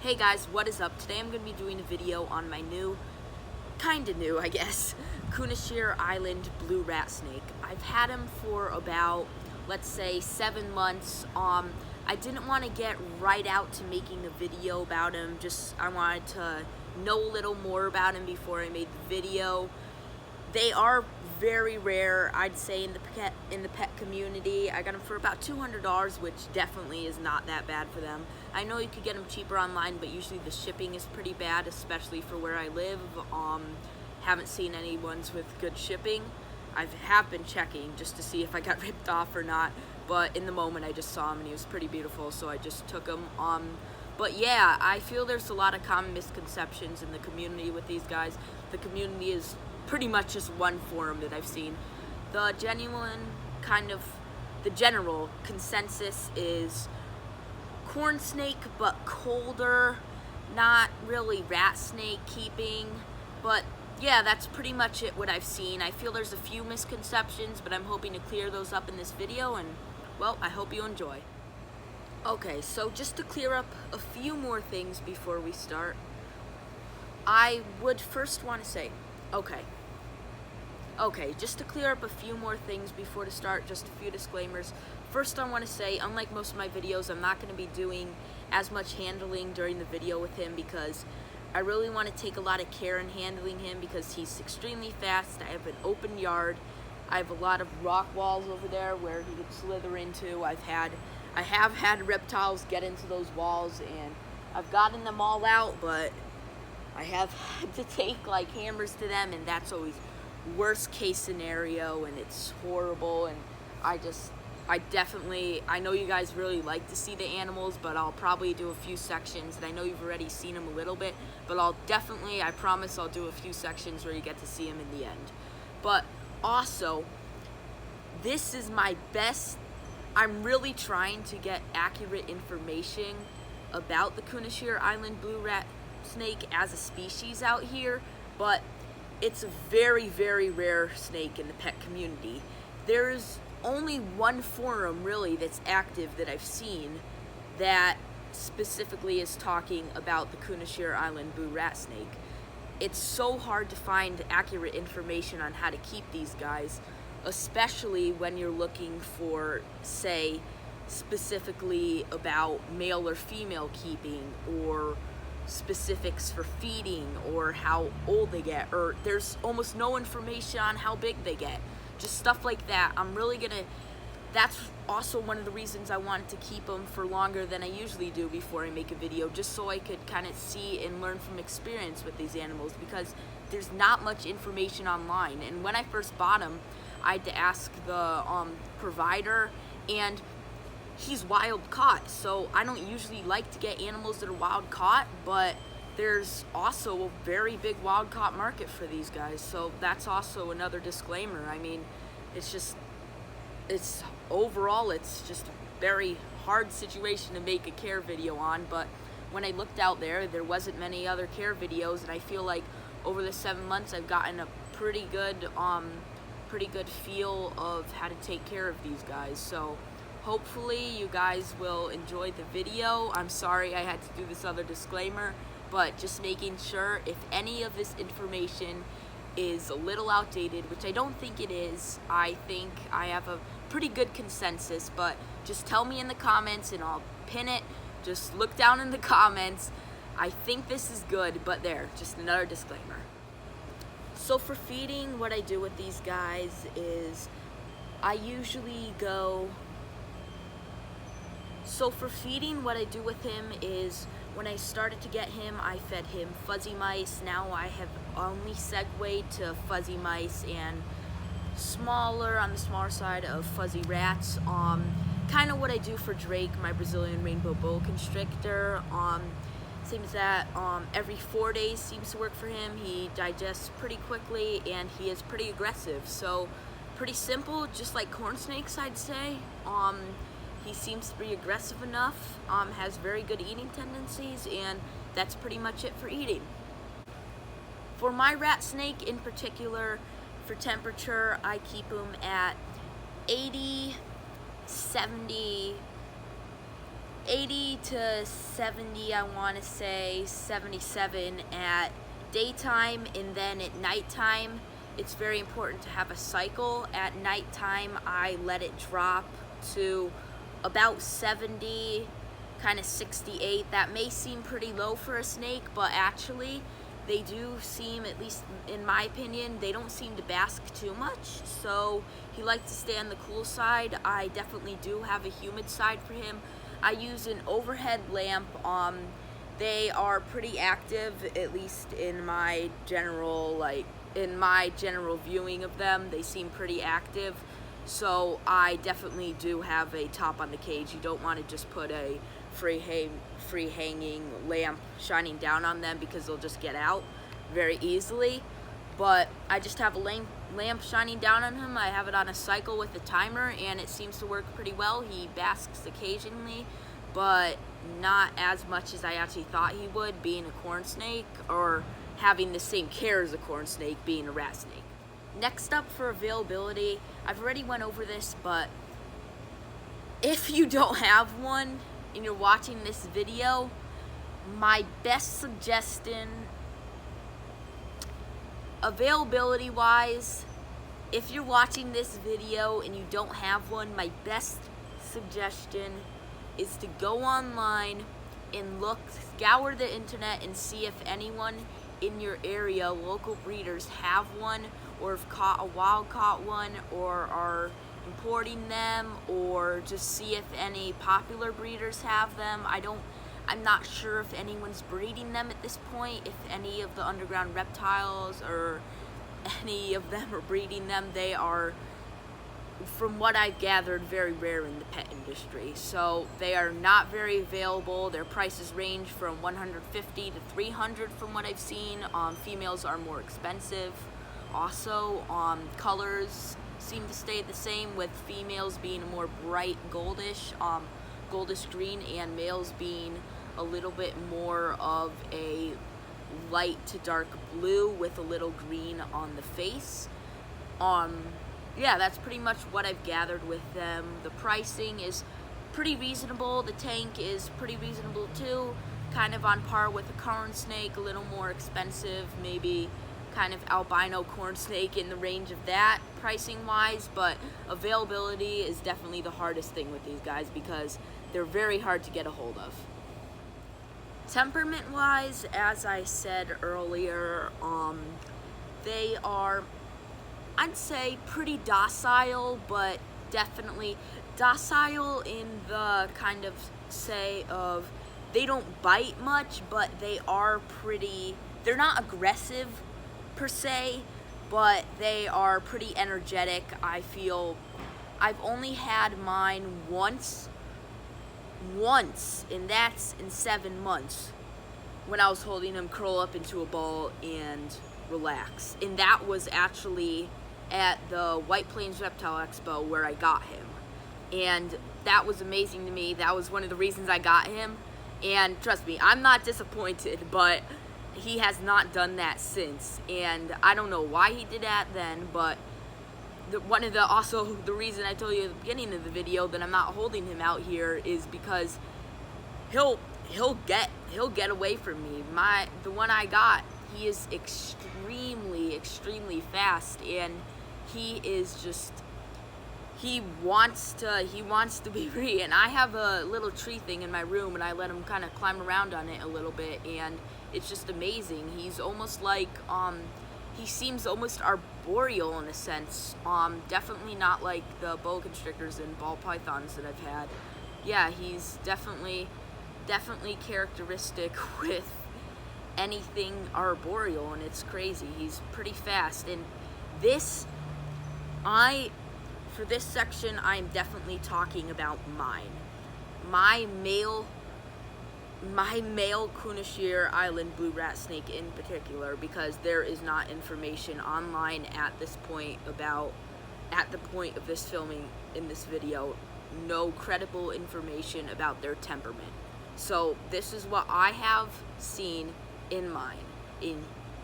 Hey guys, what is up? Today I'm going to be doing a video on my kinda new, I guess, Kunashir Island blue rat snake. I've had him for about, let's say, 7 months. I didn't want to get right out to making a video about him, I wanted to know a little more about him before I made the video. They are very rare, I'd say, in the pet community. I got them for about $200, which definitely is not that bad for them. I know you could get them cheaper online, but usually the shipping is pretty bad, especially for where I live. Haven't seen any ones with good shipping. I have been checking just to see if I got ripped off or not, but in the moment I just saw him and he was pretty beautiful, so I just took him. But yeah, I feel there's a lot of common misconceptions in the community with these guys. The community is pretty much just one forum that I've seen. The general consensus is corn snake, but colder, not really rat snake keeping, but yeah, that's pretty much it, what I've seen. I feel there's a few misconceptions, but I'm hoping to clear those up in this video, and well, I hope you enjoy. Okay, so just to clear up a few more things before we start, I would first want to say, Okay, just to clear up a few more things before to start, just a few disclaimers. First, I want to say, unlike most of my videos, I'm not going to be doing as much handling during the video with him because I really want to take a lot of care in handling him because he's extremely fast. I have an open yard. I have a lot of rock walls over there where he could slither into. I have had reptiles get into those walls, and I've gotten them all out, but I have had to take like hammers to them, and that's always worst case scenario, and it's horrible. And I know you guys really like to see the animals, but I'll probably do a few sections, and I know you've already seen them a little bit, but I promise I'll do a few sections where you get to see them in the end. But also, this is my best. I'm really trying to get accurate information about the Kunashir Island blue rat snake as a species out here, but it's a very, very rare snake in the pet community. There's only one forum really that's active that I've seen that specifically is talking about the Kunashir Island blue rat snake. It's so hard to find accurate information on how to keep these guys, especially when you're looking for, say, specifically about male or female keeping, or specifics for feeding, or how old they get, or there's almost no information on how big they get, just stuff like that. That's also one of the reasons I wanted to keep them for longer than I usually do before I make a video, just so I could kind of see and learn from experience with these animals, because there's not much information online. And when I first bought them, I had to ask the provider, and he's wild caught, so I don't usually like to get animals that are wild caught, but there's also a very big wild caught market for these guys, so that's also another disclaimer. I mean, overall it's just a very hard situation to make a care video on, but when I looked out there wasn't many other care videos, and I feel like over the 7 months I've gotten a pretty good feel of how to take care of these guys. So hopefully you guys will enjoy the video. I'm sorry I had to do this other disclaimer, but just making sure if any of this information is a little outdated, which I don't think it is. I think I have a pretty good consensus, but just tell me in the comments and I'll pin it. Just look down in the comments. I think this is good, but just another disclaimer. So for feeding, what I do with these guys is for feeding, what I do with him is, when I started to get him, I fed him fuzzy mice. Now I have only segued to fuzzy mice and on the smaller side of fuzzy rats. Kind of what I do for Drake, my Brazilian rainbow boa constrictor. Seems that every 4 days seems to work for him. He digests pretty quickly and he is pretty aggressive. So pretty simple, just like corn snakes, I'd say. He seems to be aggressive enough, has very good eating tendencies, and that's pretty much it for eating. For my rat snake in particular, for temperature, I keep him at 80, 70, 80 to 70, I want to say 77 at daytime, and then at nighttime it's very important to have a cycle. At nighttime I let it drop to about 70, kind of 68. That may seem pretty low for a snake, but actually they do seem, at least in my opinion, they don't seem to bask too much. So he likes to stay on the cool side. I definitely do have a humid side for him. I use an overhead lamp. They are pretty active, at least in my general viewing of them. They seem pretty active. So I definitely do have a top on the cage. You don't want to just put a free hanging lamp shining down on them, because they'll just get out very easily. But I just have a lamp shining down on him. I have it on a cycle with a timer, and it seems to work pretty well. He basks occasionally, but not as much as I actually thought he would, being a corn snake, or having the same care as a corn snake, being a rat snake. Next up for availability, I've already went over this, but if you don't have one and you're watching this video, my best suggestion, availability wise, if you're watching this video and you don't have one, my best suggestion is to go online and scour the internet and see if anyone in your area, local breeders, have one, or have caught a wild caught one, or are importing them, or just see if any popular breeders have them. I'm not sure if anyone's breeding them at this point, if any of the underground reptiles or any of them are breeding them. They are, from what I've gathered, very rare in the pet industry. So they are not very available. Their prices range from $150 to $300 from what I've seen. Females are more expensive. Also, colors seem to stay the same, with females being a more bright goldish green, and males being a little bit more of a light to dark blue with a little green on the face. Yeah, that's pretty much what I've gathered with them. The pricing is pretty reasonable. The tank is pretty reasonable too, kind of on par with a corn snake, a little more expensive, maybe kind of albino corn snake in the range of that pricing wise. But availability is definitely the hardest thing with these guys, because they're very hard to get a hold of. Temperament wise, as I said earlier, they are, I'd say, pretty docile, but definitely docile in the kind of say of, they don't bite much, but they are pretty, they're not aggressive per se, but they are pretty energetic. I feel I've only had mine once, and that's in 7 months, when I was holding him curl up into a ball and relax. And that was actually at the White Plains Reptile Expo where I got him. And that was amazing to me. That was one of the reasons I got him. And trust me, I'm not disappointed, but he has not done that since. And I don't know why he did that then, but the reason I told you at the beginning of the video that I'm not holding him out here is because he'll get away from me. The one I got, he is extremely fast, and he is just, he wants to be free. And I have a little tree thing in my room, and I let him kind of climb around on it a little bit, and it's just amazing. He's almost like he seems almost arboreal in a sense. Definitely not like the boa constrictors and ball pythons that I've had. Yeah, he's definitely characteristic with anything arboreal, and it's crazy. He's pretty fast. And for this section, I'm definitely talking about mine. My male Kunashir Island blue rat snake in particular, because there is not information online at the point of this filming in this video, no credible information about their temperament. So this is what I have seen in mine.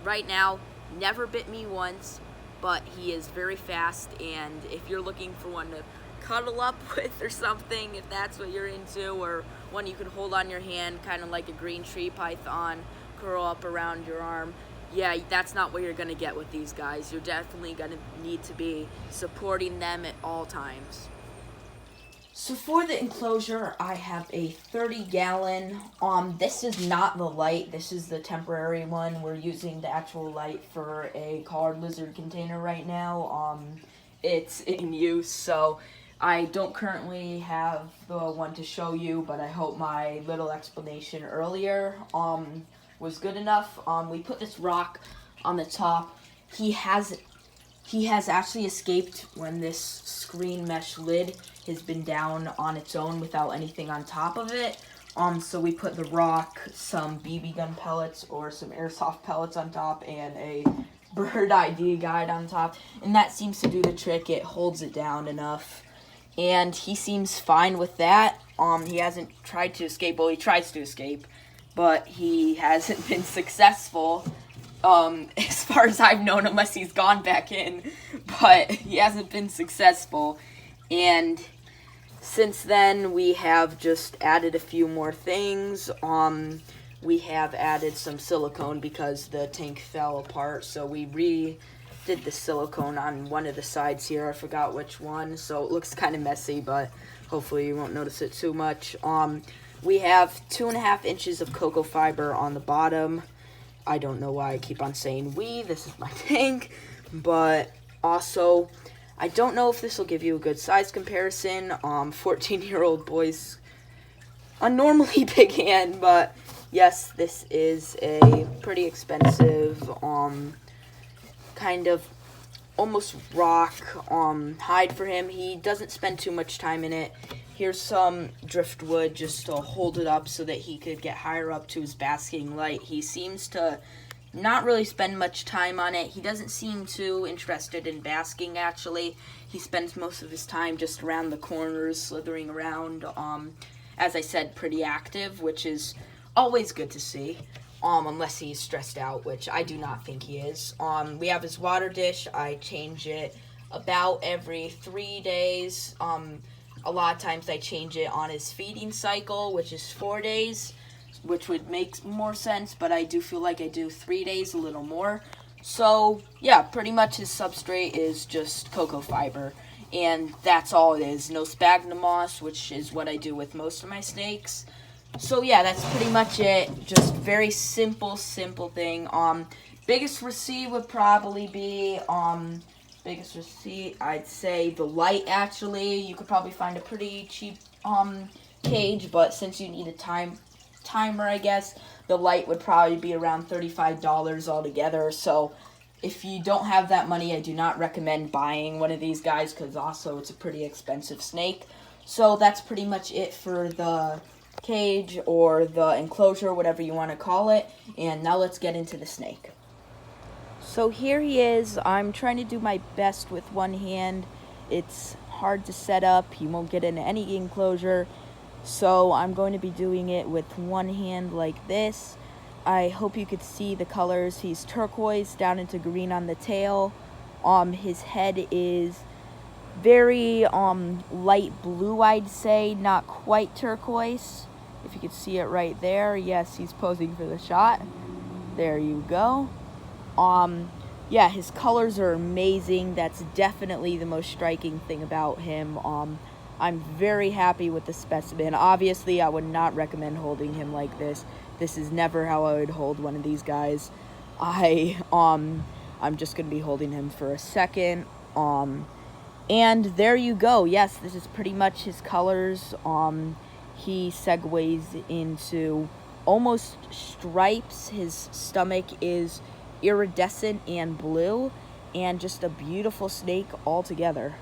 Right now, never bit me once, but he is very fast, and if you're looking for one to cuddle up with or something, if that's what you're into, or one you can hold on your hand, kind of like a green tree python, curl up around your arm. Yeah, that's not what you're going to get with these guys. You're definitely going to need to be supporting them at all times. So for the enclosure, I have a 30-gallon. This is not the light. This is the temporary one. We're using the actual light for a collared lizard container right now. It's in use, so I don't currently have the one to show you, but I hope my little explanation earlier was good enough. We put this rock on the top. He has actually escaped when this screen mesh lid has been down on its own without anything on top of it. So we put the rock, some BB gun pellets or some airsoft pellets on top, and a bird ID guide on top. And that seems to do the trick. It holds it down enough. And he seems fine with that. He hasn't tried to escape. Well, he tries to escape, but he hasn't been successful. As far as I've known, unless he's gone back in, but he hasn't been successful. And since then, we have just added a few more things. We have added some silicone because the tank fell apart, so we redid the silicone on one of the sides here. I forgot which one, so it looks kind of messy, but hopefully you won't notice it too much. We have 2.5 inches of cocoa fiber on the bottom. I don't know why I keep on saying we. This is my tank. But also, I don't know if this will give you a good size comparison. 14-year-old boys, a normally big hand, but yes, this is a pretty expensive, kind of almost rock hide for him. He doesn't spend too much time in it. Here's some driftwood just to hold it up so that he could get higher up to his basking light. He seems to not really spend much time on it. He doesn't seem too interested in basking, actually. He spends most of his time just around the corners, slithering around. As I said, pretty active, which is always good to see. Unless he's stressed out, which I do not think he is. We have his water dish. I change it about every 3 days. A lot of times I change it on his feeding cycle, which is 4 days, which would make more sense, but I do feel like I do 3 days a little more. So, yeah, pretty much his substrate is just cocoa fiber, and that's all it is. No sphagnum moss, which is what I do with most of my snakes. So, yeah, that's pretty much it. Just very simple thing. Biggest receipt would probably be, biggest receipt, I'd say the light, actually. You could probably find a pretty cheap cage, but since you need a timer, I guess, the light would probably be around $35 altogether. So if you don't have that money, I do not recommend buying one of these guys because also it's a pretty expensive snake. So that's pretty much it for the cage or the enclosure, whatever you want to call it. And now let's get into the snake. So here he is. I'm trying to do my best with one hand. It's hard to set up. You won't get in any enclosure. So I'm going to be doing it with one hand like this. I hope you could see the colors. He's turquoise down into green on the tail. His head is very light blue, I'd say, not quite turquoise. If you could see it right there. Yes, he's posing for the shot. There you go. Yeah, his colors are amazing. That's definitely the most striking thing about him. I'm very happy with the specimen. Obviously, I would not recommend holding him like this. This is never how I would hold one of these guys. I'm just going to be holding him for a second. And there you go. Yes, this is pretty much his colors. He segues into almost stripes. His stomach is iridescent and blue, and just a beautiful snake altogether.